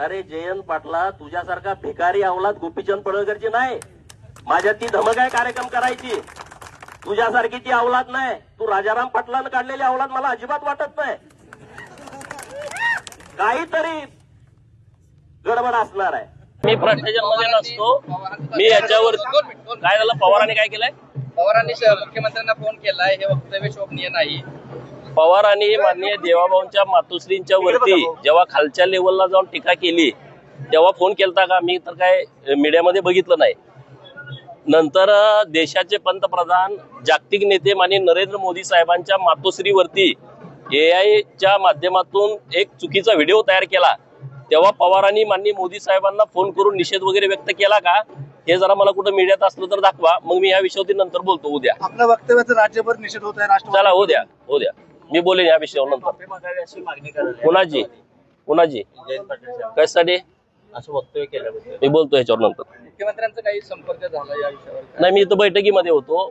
अरे जयंत पाटला, तुझ्यासारखा भिकारी अवलाद गोपीचंद पडळकरची नाही. माझ्यात ती धमक आहे कार्यक्रम करायची. तुझ्यासारखी ती अवलाद नाही. तू राजाराम पाटलानं काढलेली अवलाद मला अजिबात वाटत नाही. काहीतरी गडबड असणार आहे. मी भ्रष्टाचारमध्ये नसतो. मी याच्यावर काय झालं, पवारांनी काय केलंय? पवारांनी मुख्यमंत्र्यांना फोन केलाय, हे वक्तव्य शोभनीय नाही. पवारांनी माननीय देवाभाऊंच्या मातोश्रींच्या वरती जेव्हा खालच्या लेवलला जाऊन टीका केली तेव्हा फोन केलता का? मी तर काय मीडियामध्ये बघितलं नाही. नंतर देशाचे पंतप्रधान जागतिक नेते माननीय नरेंद्र मोदी साहेबांच्या मातोश्रीवरती AI च्या माध्यमातून एक चुकीचा व्हिडिओ तयार केला तेव्हा पवारांनी माननीय मोदी साहेबांना फोन करून निषेध वगैरे व्यक्त केला का? हे जरा मला कुठं मीडियात असलं तर दाखवा, मग मी या विषयावरती नंतर बोलतो. उद्या आपल्या वक्तव्याचा राज्यभर निषेध होत आहे. राष्ट्रवादी चला हो द्या मी बोलेन या विषयावर नंतर. कुणाची कशासाठी असं वक्तव्य केलं मी बोलतो याच्यावर नंतर. मुख्यमंत्र्यांचा काही संपर्क झाला या विषयावर? नाही, मी इथं बैठकीमध्ये होतो.